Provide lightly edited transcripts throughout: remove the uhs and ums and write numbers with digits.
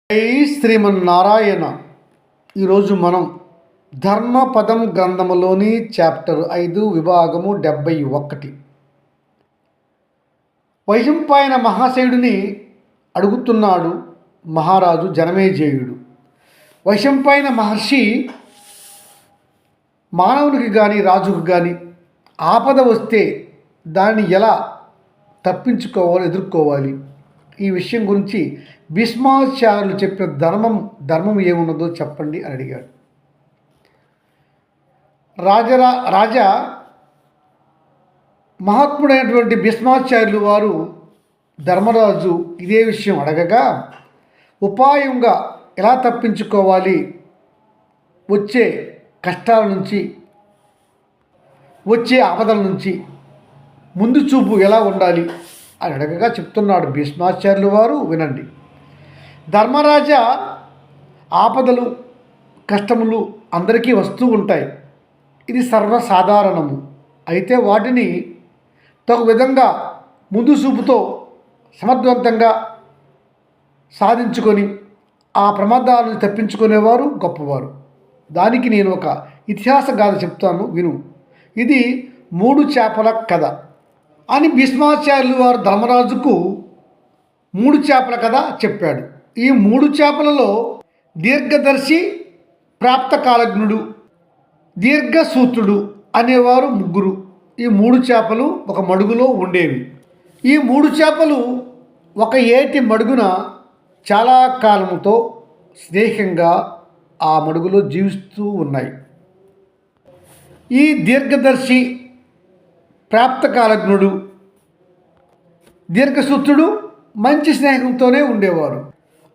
జై శ్రీమన్నారాయణ. ఈరోజు మనం ధర్మపదం గ్రంథములోని చాప్టర్ 5 విభాగము 71 వైశంపాయన మహాశయుడిని అడుగుతున్నాడు మహారాజు జనమేజయుడు. వైశంపాయన మహర్షి మానవునికి కానీ రాజుకు కానీ ఆపద వస్తే దాన్ని ఎలా తప్పించుకోవాలి, ఎదుర్కోవాలి, ఈ విషయం గురించి భీష్మాచార్యులు చెప్పిన ధర్మం ఏమున్నదో చెప్పండి అని అడిగాడు. రాజా మహాత్ముడైనటువంటి భీష్మాచార్యులు వారు ధర్మరాజు ఇదే విషయం అడగగా, ఉపాయంగా ఎలా తప్పించుకోవాలి, వచ్చే కష్టాల నుంచి, వచ్చే ఆపదల నుంచి ముందు చూపు ఎలా ఉండాలి అని అడగగా చెప్తున్నాడు భీష్మాచార్యులు వారు. వినండి. ధర్మరాజా, ఆపదలు కష్టములు అందరికీ వస్తూ ఉంటాయి. ఇది సర్వసాధారణము. అయితే వాటిని తగు విధంగా ముందు చూపుతో సమర్థవంతంగా సాధించుకొని ఆ ప్రమాదాలను తప్పించుకునేవారు గొప్పవారు. దానికి నేను ఒక ఇతిహాస గాథ చెప్తాను, విను. ఇది 3 చేపల కథ అని భీష్మాచార్యులు వారు ధర్మరాజుకు 3 చేపల కథ చెప్పాడు. ఈ 3 చేపలలో దీర్ఘదర్శి, ప్రాప్తకాలజ్ఞుడు, దీర్ఘసూత్రుడు అనేవారు ముగ్గురు. ఈ 3 చేపలు ఒక మడుగులో ఉండేవి. ఈ 3 చేపలు ఒక ఏటి మడుగున చాలా కాలముతో స్నేహంగా ఆ మడుగులో జీవిస్తూ ఉన్నాయి. ఈ దీర్ఘదర్శి, ప్రాప్తకాలజ్ఞుడు, దీర్ఘసూత్రుడు మంచి స్నేహంతోనే ఉండేవారు.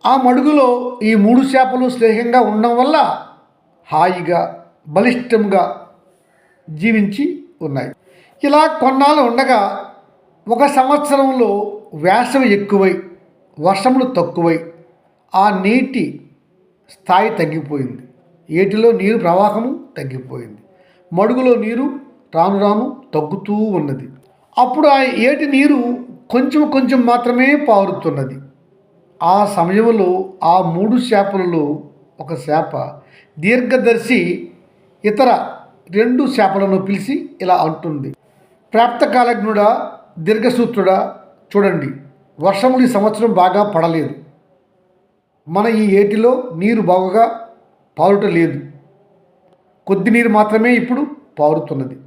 ఆ మడుగులో ఈ 3 చేపలు స్నేహంగా ఉండడం వల్ల హాయిగా బలిష్టంగా జీవించి ఉన్నాయి. ఇలా కొన్నాళ్ళు ఉండగా ఒక సంవత్సరంలో వేసవి ఎక్కువై వర్షములు తక్కువై ఆ నీటి స్థాయి తగ్గిపోయింది. ఏటిలో నీరు ప్రవాహము తగ్గిపోయింది. మడుగులో నీరు రాను రాను తగ్గుతూ ఉన్నది. అప్పుడు ఆ ఏటి నీరు కొంచెం కొంచెం మాత్రమే పారుతున్నది. ఆ సమయంలో ఆ 3 చేపలలో ఒక చేప దీర్ఘదర్శి ఇతర 2 చేపలను పిలిచి ఇలా అంటుంది, ప్రాప్తకాలజ్ఞుడా, దీర్ఘసూత్రుడా, చూడండి, వర్షములు ఈ సంవత్సరం బాగా పడలేదు. మన ఈ ఏటిలో నీరు బాగా పారుట లేదు. కొద్ది నీరు మాత్రమే ఇప్పుడు పారుతున్నది.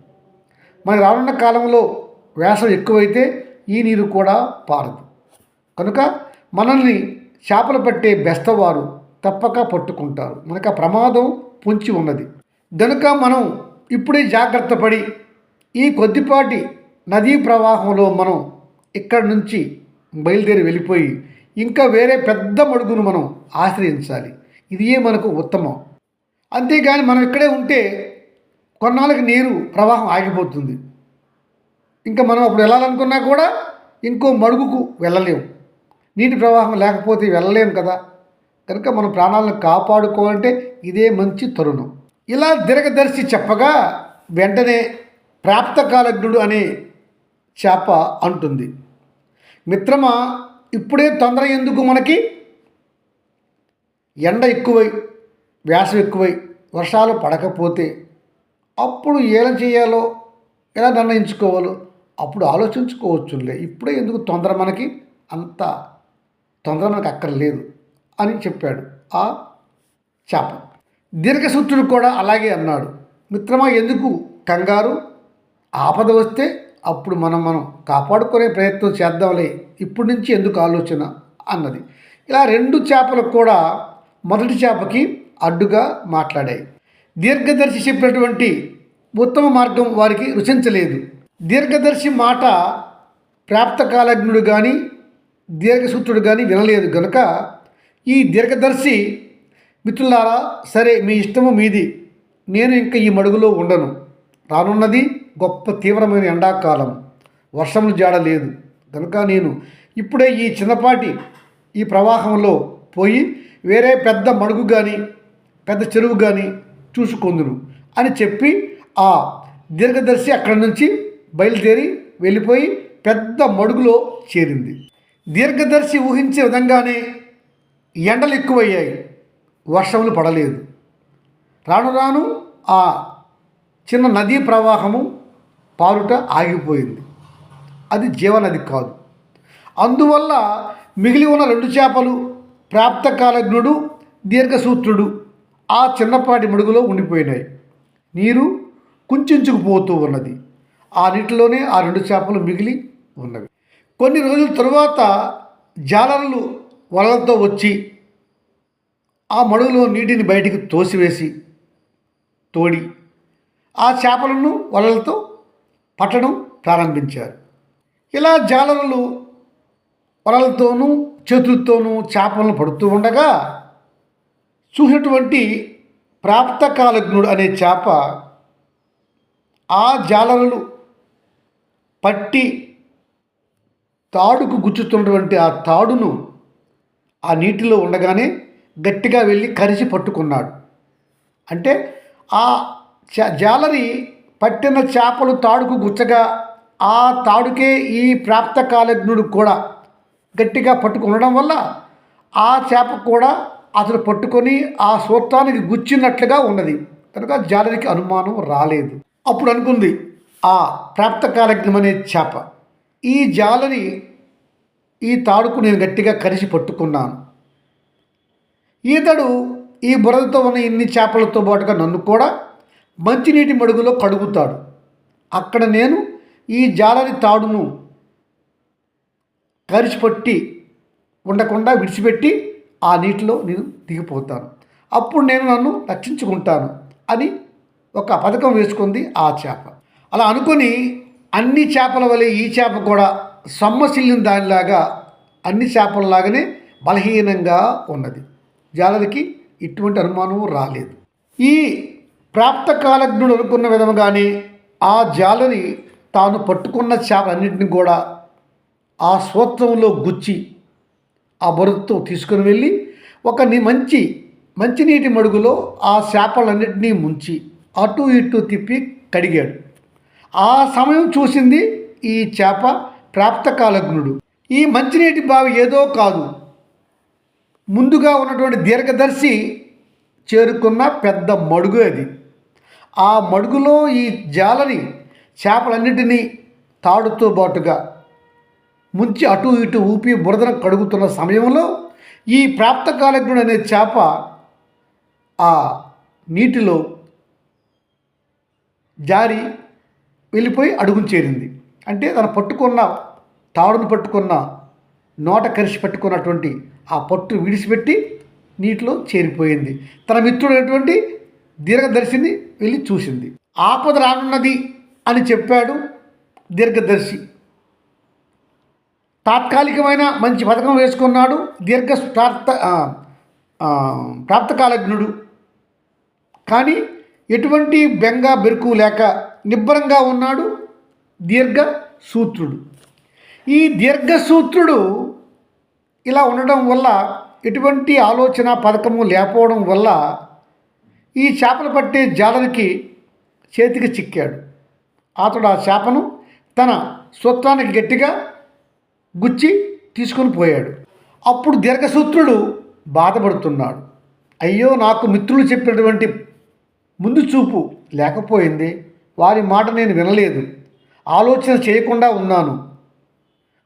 మన రానున్న కాలంలో వేసవి ఎక్కువైతే ఈ నీరు కూడా పారదు. కనుక మనల్ని చేపలు పట్టే బెస్తవారు తప్పక పట్టుకుంటారు. మనకు ఆ ప్రమాదం పొంచి ఉన్నది. గనుక మనం ఇప్పుడే జాగ్రత్త పడి ఈ కొద్దిపాటి నదీ ప్రవాహంలో మనం ఇక్కడి నుంచి బయలుదేరి వెళ్ళిపోయి ఇంకా వేరే పెద్ద మడుగును మనం ఆశ్రయించాలి. ఇదే మనకు ఉత్తమం. అంతేగాని మనం ఇక్కడే ఉంటే కొన్నాళ్ళకి నీరు ప్రవాహం ఆగిపోతుంది. ఇంకా మనం అప్పుడు వెళ్ళాలనుకున్నా కూడా ఇంకో మడుగుకు వెళ్ళలేము. నీటి ప్రవాహం లేకపోతే వెళ్ళలేము కదా. కనుక మన ప్రాణాలను కాపాడుకోవాలంటే ఇదే మంచి తరుణం. ఇలా దీర్ఘదర్శి చెప్పగా వెంటనే ప్రాప్తకాలజ్ఞుడు అనే చేప అంటుంది, మిత్రమా, ఇప్పుడే తొందర ఎందుకు? మనకి ఎండ ఎక్కువై వేసవి ఎక్కువై వర్షాలు పడకపోతే అప్పుడు ఏం చేయాలో, ఎలా నిర్ణయించుకోవాలో అప్పుడు ఆలోచించుకోవచ్చులే. ఇప్పుడే ఎందుకు తొందర? మనకి అంత తొందర మనకు అక్కర్లేదు అని చెప్పాడు ఆ చేప. దీర్ఘసూత్రుడు కూడా అలాగే అన్నాడు, మిత్రమా, ఎందుకు కంగారు? ఆపద వస్తే అప్పుడు మనం కాపాడుకునే ప్రయత్నం చేద్దాంలే, ఇప్పటి నుంచి ఎందుకు ఆలోచన అన్నది. ఇలా 2 చేపలకు కూడా మొదటి చేపకి అడ్డుగా మాట్లాడాయి. దీర్ఘదర్శి చెప్పినటువంటి ఉత్తమ మార్గం వారికి రుచించలేదు. దీర్ఘదర్శి మాట ప్రాప్తకాలజ్ఞుడు కానీ దీర్ఘసూత్రుడు కానీ వినలేదు. కనుక ఈ దీర్ఘదర్శి, మిత్రులారా, సరే, మీ ఇష్టము మీది, నేను ఇంకా ఈ మడుగులో ఉండను. రానున్నది గొప్ప తీవ్రమైన ఎండాకాలం, వర్షములు జాడలేదు. కనుక నేను ఇప్పుడే ఈ చిన్నపాటి ఈ ప్రవాహంలో పోయి వేరే పెద్ద మడుగు కానీ పెద్ద చెరువు కానీ చూసుకొందును అని చెప్పి ఆ దీర్ఘదర్శి అక్కడి నుంచి బయలుదేరి వెళ్ళిపోయి పెద్ద మడుగులో చేరింది. దీర్ఘదర్శి ఊహించే విధంగానే ఎండలు ఎక్కువయ్యాయి, వర్షములు పడలేదు. రాను రాను ఆ చిన్న నదీ ప్రవాహము పారుట ఆగిపోయింది. అది జీవనది కాదు. అందువల్ల మిగిలి ఉన్న 2 చేపలు, ప్రాప్తకాలజ్ఞుడు, దీర్ఘసూత్రుడు ఆ చిన్నపాటి మడుగులో ఉండిపోయినాయి. నీరు కుంచుకుపోతూ ఉన్నది. ఆ నీటిలోనే ఆ 2 చేపలు మిగిలి ఉన్నవి. కొన్ని రోజుల తరువాత జాలరులు వలలతో వచ్చి ఆ మడుగులో నీటిని బయటికి తోడి ఆ చేపలను వలలతో పట్టడం ప్రారంభించారు. ఇలా జాలరులు వలలతోనూ చేతులతోనూ చేపలను పడుతూ ఉండగా చూసినటువంటి ప్రాప్తకాలజ్ఞుడు అనే చేప ఆ జాలరులు పట్టి తాడుకు గుచ్చుతున్నటువంటి ఆ తాడును ఆ నీటిలో ఉండగానే గట్టిగా వెళ్ళి కరిచి పట్టుకున్నాడు. అంటే ఆ జాలరి పట్టిన చేపలు తాడుకు గుచ్చగా ఆ తాడుకే ఈ ప్రాప్తకాలజ్ఞుడు కూడా గట్టిగా పట్టుకునడం వల్ల ఆ చేప కూడా అతను పట్టుకొని ఆ సూత్రానికి గుచ్చినట్లుగా ఉన్నది. కనుక జాలరికి అనుమానం రాలేదు. అప్పుడు అనుకుంది ఆ ప్రాప్తకాలజ్ఞం అనే చేప, ఈ జాలరి ఈ తాడుకు నేను గట్టిగా కరిచి పట్టుకున్నాను. ఈతడు ఈ బురదతో ఉన్న ఇన్ని చేపలతో పాటుగా నన్ను కూడా మంచినీటి మడుగులో కడుగుతాడు. అక్కడ నేను ఈ జాలరి తాడును కరిచిపట్టి ఉండకుండా విడిచిపెట్టి ఆ నీటిలో నేను దిగిపోతాను. అప్పుడు నేను నన్ను రక్షించుకుంటాను అని ఒక పథకం వేసుకుంది ఆ చేప. అలా అనుకొని అన్ని చేపల వలె ఈ చేప కూడా సొమ్మసిల్లిన దానిలాగా అన్ని చేపలలాగానే బలహీనంగా ఉన్నది. జాలరికి ఇటువంటి అనుమానం రాలేదు. ఈ ప్రాప్తకాలజ్ఞుడు అనుకున్న విధముగానే ఆ జాలరి తాను పట్టుకున్న చేపలన్నింటినీ కూడా ఆ సూత్రంలో గుచ్చి ఆ బరువుతో తీసుకుని వెళ్ళి ఒక మంచినీటి మడుగులో ఆ చేపలన్నింటినీ ముంచి అటు ఇటు తిప్పి కడిగాడు. ఆ సమయం చూసింది ఈ చేప ప్రాప్తకాలజ్ఞుడు. ఈ మంచినీటి బావి ఏదో కాదు, ముందుగా ఉన్నటువంటి దీర్ఘదర్శి చేరుకున్న పెద్ద మడుగు అది. ఆ మడుగులో ఈ జాలరి చేపలన్నింటినీ తాడుతో పాటుగా ముంచి అటు ఇటు ఊపి బురదన కడుగుతున్న సమయంలో ఈ ప్రాప్తకాలజ్ఞుడు అనే చేప ఆ నీటిలో జారి వెళ్ళిపోయి అడుగును చేరింది. అంటే తను తాడును పట్టుకున్న నోట కరిచి పట్టుకున్నటువంటి ఆ పట్టు విడిచిపెట్టి నీటిలో చేరిపోయింది. తన మిత్రుడైనటువంటి దీర్ఘదర్శిని వెళ్ళి చూసింది. ఆపద రానున్నది అని చెప్పాడు దీర్ఘదర్శి. తాత్కాలికమైన మంచి పథకం వేసుకున్నాడు ప్రాప్తకాలజ్ఞుడు. కానీ ఎటువంటి బెంగ బెరుకు లేక నిబ్బరంగా ఉన్నాడు దీర్ఘసూత్రుడు. ఈ దీర్ఘసూత్రుడు ఇలా ఉండడం వల్ల ఎటువంటి ఆలోచన పథకము లేకపోవడం వల్ల ఈ చేపలు పట్టే జాలరికి చేతికి చిక్కాడు. అతడు ఆ చేపను తన సూత్రానికి గట్టిగా గుచ్చి తీసుకొని పోయాడు. అప్పుడు దీర్ఘసూత్రుడు బాధపడుతున్నాడు. అయ్యో, నాకు మిత్రులు చెప్పినటువంటి ముందు చూపు లేకపోయింది, వారి మాట నేను వినలేదు, ఆలోచన చేయకుండా ఉన్నాను,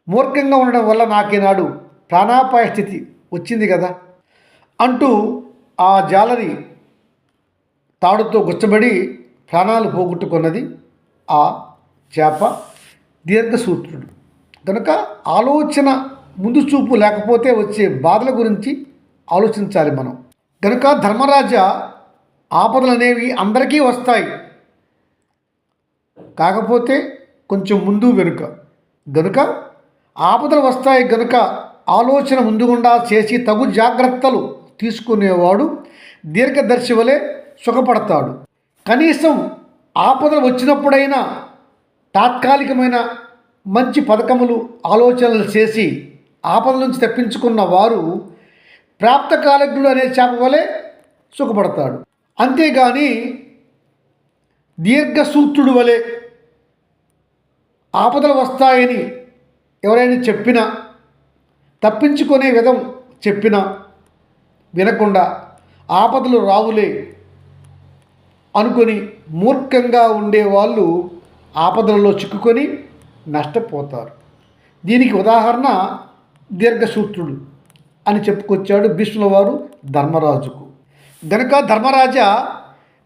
మూర్ఖంగా ఉండడం వల్ల నాకేనాడు ప్రాణాపాయ స్థితి వచ్చింది కదా అంటూ ఆ జాలరి తాడుతో గుచ్చబడి ప్రాణాలు పోగొట్టుకున్నది ఆ చేప దీర్ఘసూత్రుడు. కనుక ఆలోచన ముందు చూపు లేకపోతే వచ్చే బాధల గురించి ఆలోచించాలి మనం. కనుక ధర్మరాజా, ఆపదలు అనేవి అందరికీ వస్తాయి, కాకపోతే కొంచెం ముందు వెనుక. గనుక ఆపదలు వస్తాయి గనుక ఆలోచన ముందుగుండా చేసి తగు జాగ్రత్తలు తీసుకునేవాడు దీర్ఘదర్శి వలె సుఖపడతాడు. కనీసం ఆపదలు వచ్చినప్పుడైనా తాత్కాలికమైన మంచి పథకములు ఆలోచనలు చేసి ఆపదల నుంచి తప్పించుకున్న వారు ప్రాప్తకాలజ్ఞుడు అనే చేప వలె సుఖపడతాడు. అంతేగాని దీర్ఘసూత్రుడు వలె ఆపదలు వస్తాయని ఎవరైనా చెప్పినా, తప్పించుకునే విధం చెప్పినా వినకుండా ఆపదలు రావులే అనుకొని మూర్ఖంగా ఉండేవాళ్ళు ఆపదలలో చిక్కుకొని నష్టపోతారు. దీనికి ఉదాహరణ దీర్ఘసూత్రుడు అని చెప్పుకొచ్చాడు భీష్ముల వారు ధర్మరాజుకు. గనుక ధర్మరాజా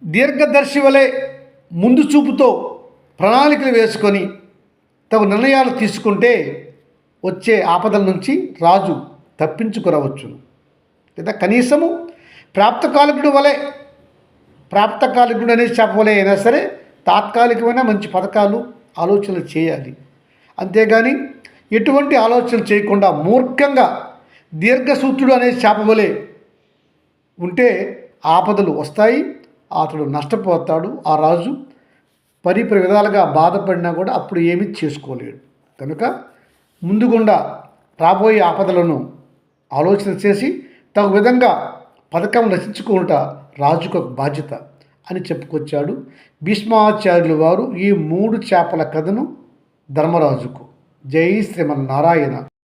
దీర్ఘదర్శి వలె ముందు చూపుతో ప్రణాళికలు వేసుకొని తగు నిర్ణయాలు తీసుకుంటే వచ్చే ఆపదల నుంచి రాజు తప్పించుకురవచ్చును. లేదా కనీసము ప్రాప్తకాలికుడు అనేది చెప్పవలే అయినా సరే తాత్కాలికమైన మంచి పథకాలు ఆలోచనలు చేయాలి. అంతేగాని ఎటువంటి ఆలోచనలు చేయకుండా మూర్ఖంగా దీర్ఘసూత్రుడు అనేది చెప్పవలే ఉంటే ఆపదలు వస్తాయి, అతడు నష్టపోతాడు. ఆ రాజు పరిపరి విధాలుగా బాధపడినా కూడా అప్పుడు ఏమీ చేసుకోలేడు. కనుక ముందుగుండా రాబోయే ఆపదలను ఆలోచన చేసి తగు విధంగా పథకం రచించుకుంటా రాజుకు ఒక బాధ్యత అని చెప్పుకొచ్చాడు భీష్మాచార్యుల వారు ఈ 3 చేపల కథను ధర్మరాజుకు. జై శ్రీమన్నారాయణ.